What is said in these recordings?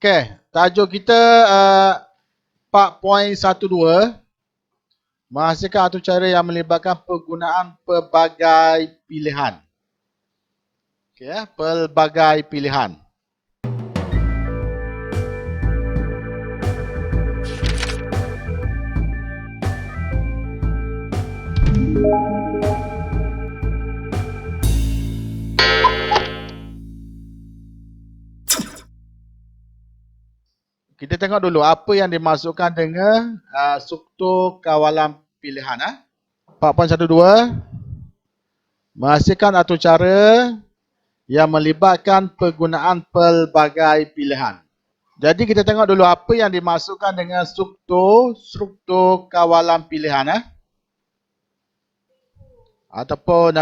Okey, tajuk kita 4.12 menghasilkan atur cara yang melibatkan penggunaan pelbagai pilihan. Okey, pelbagai pilihan. Kita tengok dulu apa yang dimasukkan dengan struktur kawalan pilihan. 4.12 menghasilkan atur cara yang melibatkan penggunaan pelbagai pilihan. Jadi kita tengok dulu apa yang dimasukkan dengan struktur kawalan pilihan. Ataupun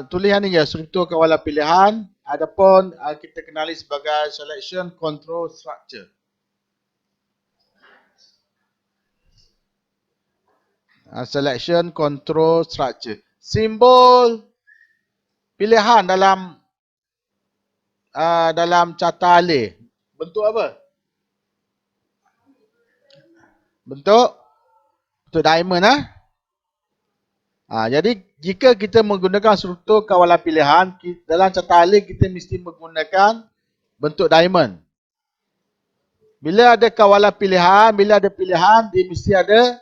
tulisan ni je, struktur kawalan pilihan. Adapun kita kenali sebagai selection control structure. Selection control structure. Simbol pilihan dalam carta alih. Bentuk apa? Bentuk diamond. Jadi jika kita menggunakan struktur kawalan pilihan, dalam carta alih kita mesti menggunakan bentuk diamond. Bila ada kawalan pilihan, bila ada pilihan, dia mesti ada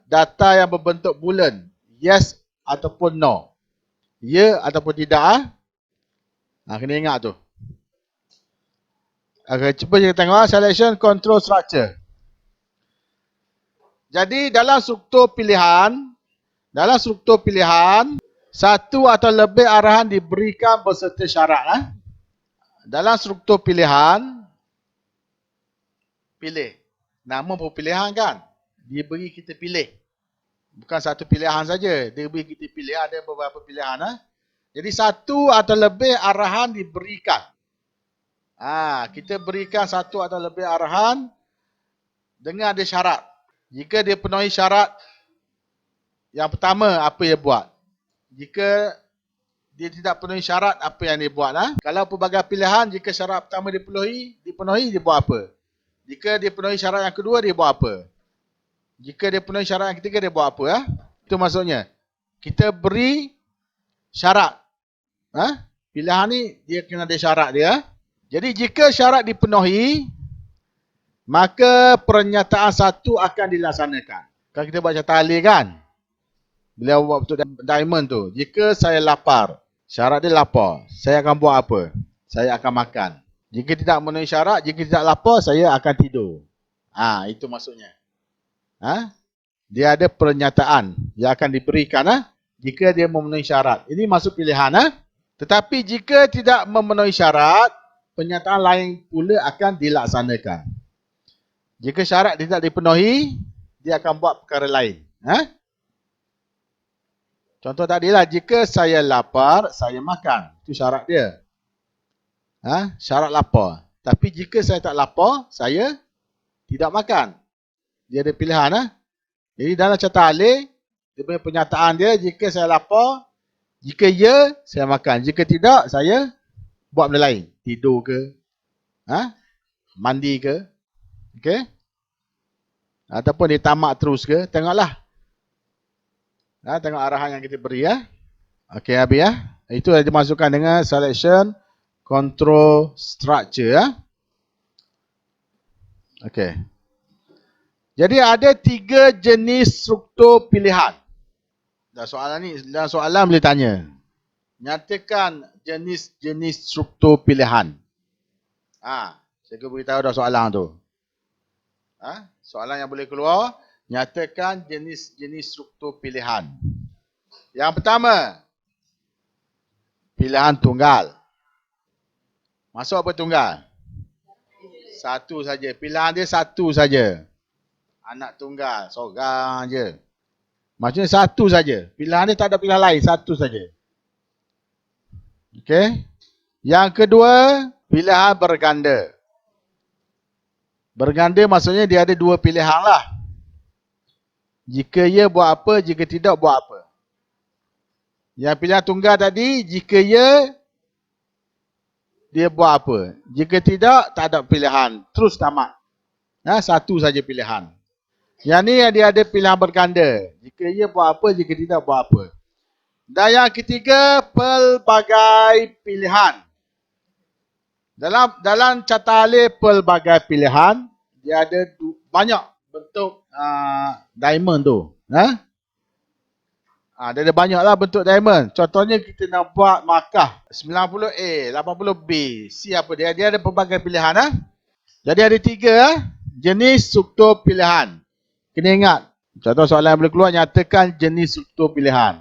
data yang berbentuk bulan. Yes ataupun no. Ya ataupun tidak. Kena ingat tu. Okay, cuba kita tengok selection control structure. Jadi dalam struktur pilihan, satu atau lebih arahan diberikan berserta syarat. Dalam struktur pilihan, pilih. Nama pun pilihan kan? Dia beri kita pilih. Bukan satu pilihan saja. Dia beri kita pilih. Ada beberapa pilihan. Jadi satu atau lebih arahan diberikan. Kita berikan satu atau lebih arahan dengan ada syarat. Jika dia penuhi syarat, yang pertama, apa dia buat? Jika dia tidak penuhi syarat, apa yang dia buat? Kalau pelbagai pilihan, jika syarat pertama dipenuhi, dia buat apa? Jika dia penuhi syarat yang kedua, dia buat apa? Jika dia penuhi syarat yang ketiga, dia buat apa? Itu maksudnya. Kita beri syarat. Pilihan ni, dia kena ada syarat dia. Jadi jika syarat dipenuhi, maka pernyataan satu akan dilaksanakan. Kalau kita buat carta alih kan? Bila buat bentuk diamond tu, jika saya lapar, syarat dia lapar, saya akan buat apa? Saya akan makan. Jika tidak memenuhi syarat, jika tidak lapar, saya akan tidur. Itu maksudnya. Dia ada pernyataan yang akan diberikan jika dia memenuhi syarat. Ini masuk pilihan. Tetapi jika tidak memenuhi syarat, pernyataan lain pula akan dilaksanakan. Jika syarat tidak dipenuhi, dia akan buat perkara lain. Contoh tadi lah, jika saya lapar, saya makan. Itu syarat dia. Syarat lapar. Tapi jika saya tak lapar, saya tidak makan. Dia ada pilihan. Jadi dalam carta alih, dia punya pernyataan dia, jika saya lapar, jika ya, saya makan. Jika tidak, saya buat benda lain. Tidur ke? Mandi ke? Okay? Ataupun dia tamak terus ke? Tengoklah. Tengok arahan yang kita beri. Okey, habis Itu yang dimasukkan dengan selection control structure. Okey. Jadi ada 3 jenis struktur pilihan. Dalam soalan boleh tanya. Nyatakan jenis-jenis struktur pilihan. Saya beritahu dah soalan tu. Soalan yang boleh keluar, nyatakan jenis-jenis struktur pilihan. Yang pertama, pilihan tunggal. Masuk apa tunggal? Satu saja. Pilihan dia satu saja. Anak tunggal, seorang je. Maksudnya satu saja. Pilihan dia tak ada pilihan lain, satu saja. Okey. Yang kedua, pilihan berganda. Berganda maksudnya dia ada 2 pilihan lah. Jika ya buat apa, jika tidak buat apa. Yang pilihan tunggal tadi, jika ya dia buat apa. Jika tidak, tak ada pilihan. Terus tamat. Satu saja pilihan. Yang ni dia ada pilihan berganda. Jika ia buat apa, jika tidak buat apa. Dan yang ketiga, pelbagai pilihan. Dalam catale pelbagai pilihan, dia ada banyak bentuk diamond tu. Dia ada banyaklah bentuk diamond. Contohnya kita nak buat markah 90A, 80B, C apa dia. Dia ada pelbagai pilihan. Jadi ada 3 jenis struktur pilihan. Kena ingat. Contoh soalan yang boleh keluar, nyatakan jenis struktur pilihan.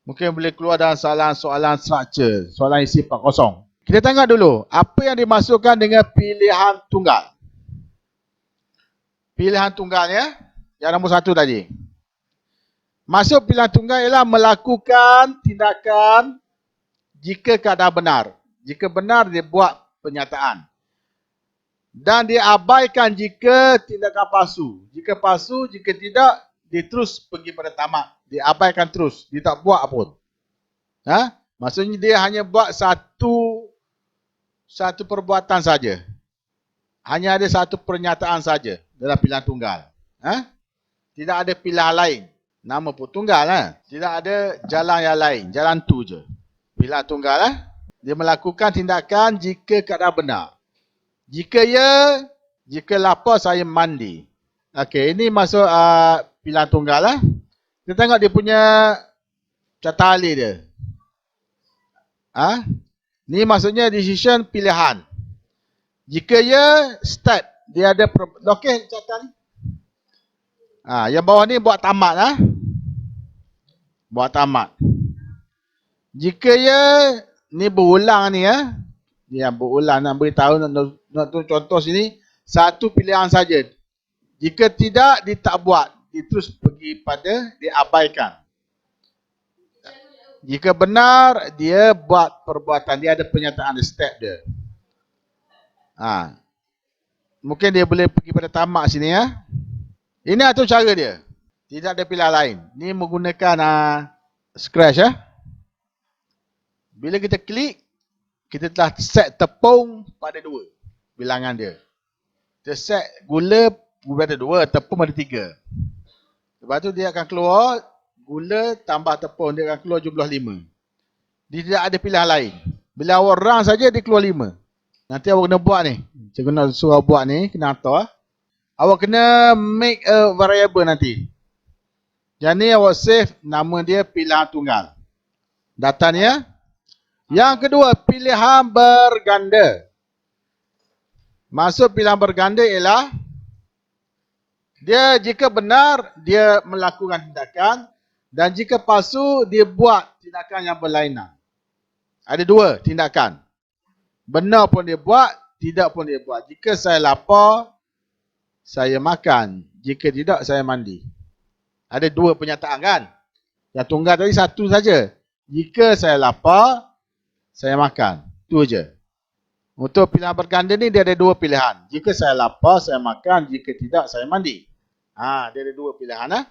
Mungkin boleh keluar dalam soalan structure. Soalan isi 4-0. Kita tengok dulu. Apa yang dimasukkan dengan pilihan tunggal? Pilihan tunggalnya. Yang nombor 1 tadi. Masuk pilihan tunggal ialah melakukan tindakan jika keadaan benar. Jika benar, dia buat pernyataan. Dan dia abaikan jika tindakan palsu. Jika palsu, jika tidak, dia terus pergi pada tamat. Dia abaikan terus. Dia tak buat apa pun. Maksudnya dia hanya buat satu perbuatan saja. Hanya ada satu pernyataan saja dalam pilihan tunggal. Tidak ada pilihan lain. Nama pun tunggal. Tidak ada jalan yang lain. Jalan tu je. Pilihan tunggal. Dia melakukan tindakan jika keadaan benar. Jika lapar saya mandi. Okey, ini masuk pilihan tunggal. Kita tengok dia punya catali dia. Ni maksudnya decision pilihan. Jika step, dia ada okey catali. Yang bawah ni buat tamat. Buat tamat. Jika ni berulang ni yang berulang nak beritahu nak contoh sini satu pilihan saja. Jika tidak, dia tak buat, dia terus pergi pada dia abaikan. Jika benar, dia buat perbuatan, dia ada pernyataan, ada step dia. Mungkin dia boleh pergi pada tamak sini Ini atur cara dia. Tidak ada pilihan lain. Ni menggunakan scratch Bila kita klik, kita telah set tepung pada 2 bilangan dia. Kita set gula pada 2, tepung pada 3. Lepas tu dia akan keluar gula tambah tepung, dia akan keluar jumlah 5. Dia tidak ada pilihan lain. Bila awak rang saja dia keluar 5. Nanti awak kena buat ni. Cikgu nak suruh awak buat ni, kena hantar. Awak kena make a variable nanti. Yang ni awak save nama dia pilihan tunggal. Datanya. Yang kedua, pilihan berganda. Maksud pilihan berganda ialah dia jika benar, dia melakukan tindakan, dan jika palsu, dia buat tindakan yang berlainan. Ada 2 tindakan. Benar pun dia buat, tidak pun dia buat. Jika saya lapar, saya makan. Jika tidak, saya mandi. Ada 2 pernyataan kan? Yang tunggal tadi 1 saja. Jika saya lapar, saya makan. Itu je. Untuk pilihan berganda ni dia ada 2 pilihan. Jika saya lapar, saya makan. Jika tidak, saya mandi. Dia ada 2 pilihan.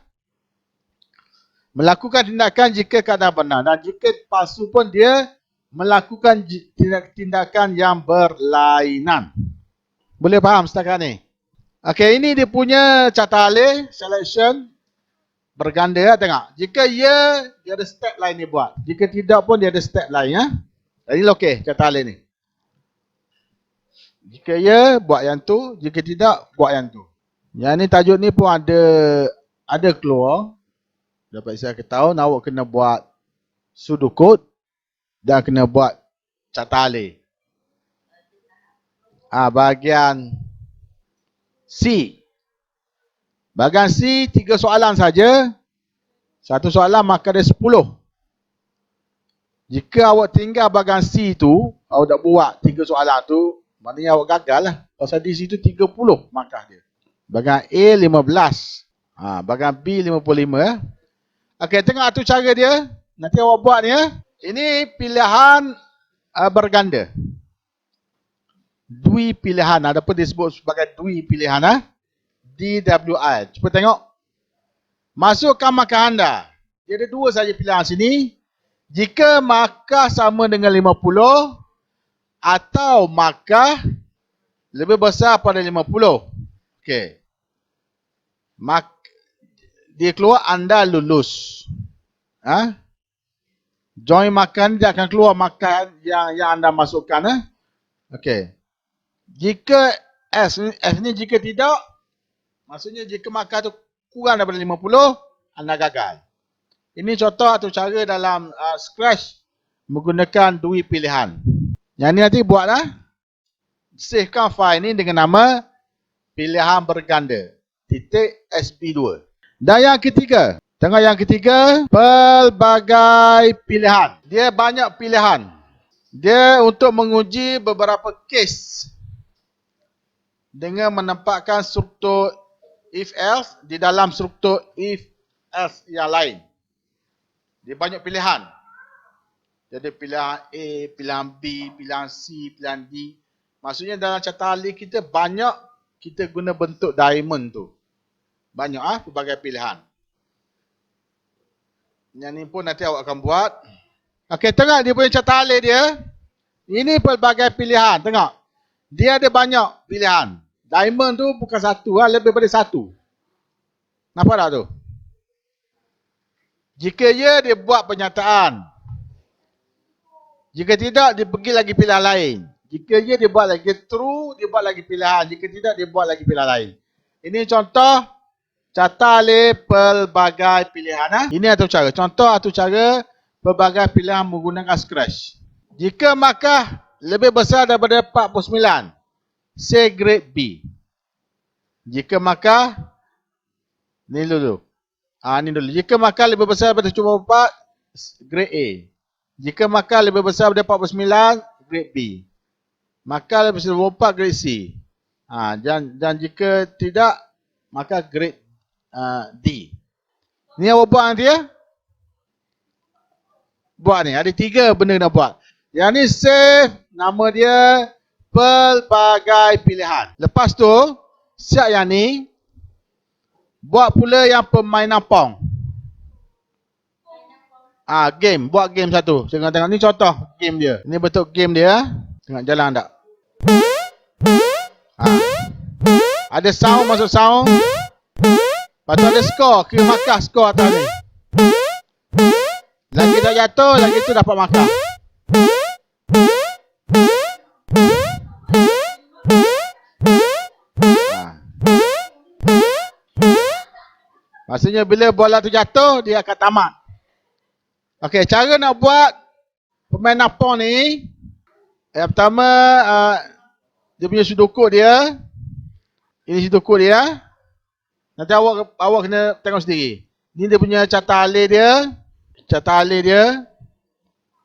Melakukan tindakan jika keadaan benar. Dan jika palsu pun dia melakukan tindakan yang berlainan. Boleh faham setakat ni? Okey, ini dia punya catale selection berganda. Tengok. Jika dia ada step lain dia buat. Jika tidak pun dia ada step lain. Ini okey catale ni. Jika buat yang tu, jika tidak buat yang tu. Yang ni tajuk ni pun ada keluar. Dapat saya ketahui awak kena buat pseudocode dan kena buat catale. Bahagian C. Bahagian C 3 soalan saja. Satu soalan maka ada 10. Jika awak tinggal bahagian C tu, awak tak buat 3 soalan tu, maknanya awak gagal lah. Pasal di situ 30 markah dia. Bahagian A 15. Bahagian B 55. Okey, tengok atur cara dia. Nanti awak buat ni Ini pilihan berganda. Dui pilihan. Ada pun disebut sebagai dui pilihan. DWI. Cuba tengok. Masukkan markah anda. Dia ada 2 saja pilihan sini. Jika markah sama dengan 50, atau markah lebih besar pada 50. Okey. Dia keluar anda lulus. Join makan dia akan keluar makan yang anda masukkan. Okey. Jika S ni jika tidak, maksudnya jika markah tu kurang daripada 50, anda gagal. Ini contoh atau cara dalam Scratch menggunakan dua pilihan. Yang ni nanti buatlah. Savekan file ni dengan nama pilihan berganda. .sb2. Dan yang ketiga. Tengok yang ketiga. Pelbagai pilihan. Dia banyak pilihan. Dia untuk menguji beberapa kes. Dengan menempatkan struktur if-else di dalam struktur if-else yang lain. Dia banyak pilihan. Jadi pilihan A, pilihan B, pilihan C, pilihan D. Maksudnya dalam catatan kita banyak kita guna bentuk diamond tu. Banyak pelbagai pilihan. Yang ni pun nanti awak akan buat. Okey, tengok dia punya catatan dia. Ini pelbagai pilihan, tengok. Dia ada banyak pilihan. Diamond tu bukan satu, lebih daripada satu. Nampak tak tu? Jika dia buat pernyataan. Jika tidak, dia pergi lagi pilihan lain. Jika dia buat lagi true, dia buat lagi pilihan. Jika tidak, dia buat lagi pilihan lain. Ini contoh catale pelbagai pilihan. Ini atau cara. Contoh atau cara pelbagai pilihan menggunakan Scratch. Jika markah lebih besar daripada 49, say grade B. Jika markah, ni dulu. Ni dulu. Jika markah lebih besar daripada 74, grade A. Jika markah lebih besar daripada 49, grade B. Markah lebih besar daripada 24, grade C. Dan jika tidak, maka grade D. Ni awak buat nanti ya. Buat ni. Ada 3 benda nak buat. Yang ni save. Nama dia pelbagai pilihan. Lepas tu, siap yang ni. Buat pula yang permainan Pong. Game. Buat game satu. Tengok-tengok. Ni contoh game dia. Ni bentuk game dia. Tengok jalan tak? Ada sound masuk sound. Lepas tu ada skor. Kira markah skor atas ni. Lagi tak jatuh, lagi tu dapat markah. Maksudnya bila bola tu jatuh, dia akan tamat. Okey, cara nak buat permainan Pong ni. Yang pertama, dia punya sudoku dia. Ini sudoku dia. Nanti awak kena tengok sendiri. Ni dia punya catatan alih dia. Catatan alih dia.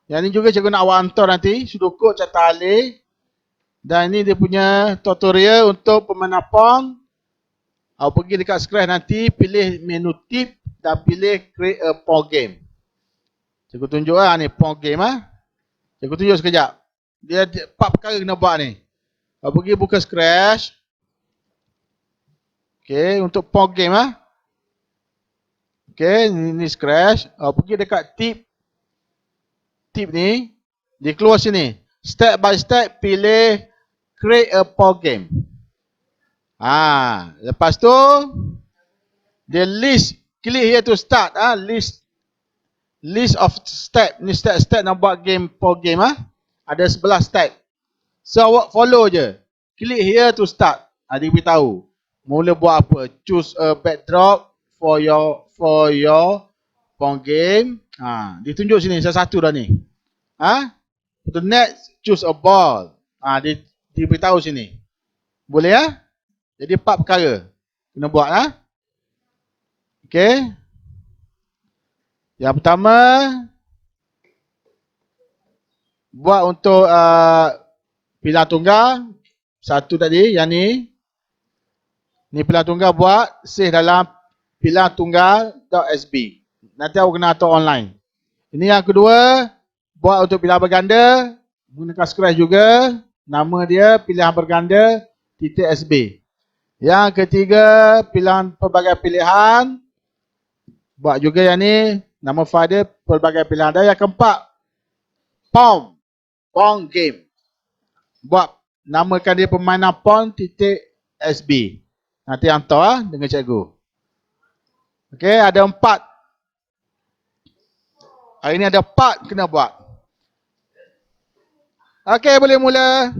Yang ni juga cikgu nak awak hantar nanti. Sudoku catatan alih. Dan ini dia punya tutorial untuk permainan Pong. Awak pergi dekat Scratch nanti, pilih menu tip dan pilih create a Pong game. Cikgu tunjuk ni Pong game Cikgu tunjuk sekejap. Dia 4 perkara kena buat ni. Awak pergi buka Scratch. Okey, untuk Pong game Okey, ni Scratch. Awak pergi dekat tip. Tip ni, dia keluar sini. Step by step pilih create a Pong game. Lepas tu dia list, click here to start list of step. Ni step nak buat game Pong game ada 11 step. So awak follow je. Click here to start. Dia beritahu mula buat apa. Choose a backdrop for your Pong game. Ditunjuk sini satu dah ni. Untuk next choose a ball. Dia beritahu sini. Boleh Jadi 4 perkara kena buat Okey. Yang pertama buat untuk pilihan tunggal. Satu tadi, yang ni. Ni pilihan tunggal buat save dalam pilihan tunggal.sb. Nanti awak kena atur online. Ini yang kedua, buat untuk pilihan berganda, gunakan Scratch juga. Nama dia pilihan berganda .sb. Yang ketiga, pilihan pelbagai pilihan. Buat juga yang ni. Nama file dia pelbagai pilihan. Dan yang keempat, Pong game. Buat namakan dia permainan pon.sb. Nanti hantar dengan cikgu. Okey, ada 4. Hari ni ada 4 kena buat. Okey, boleh mula.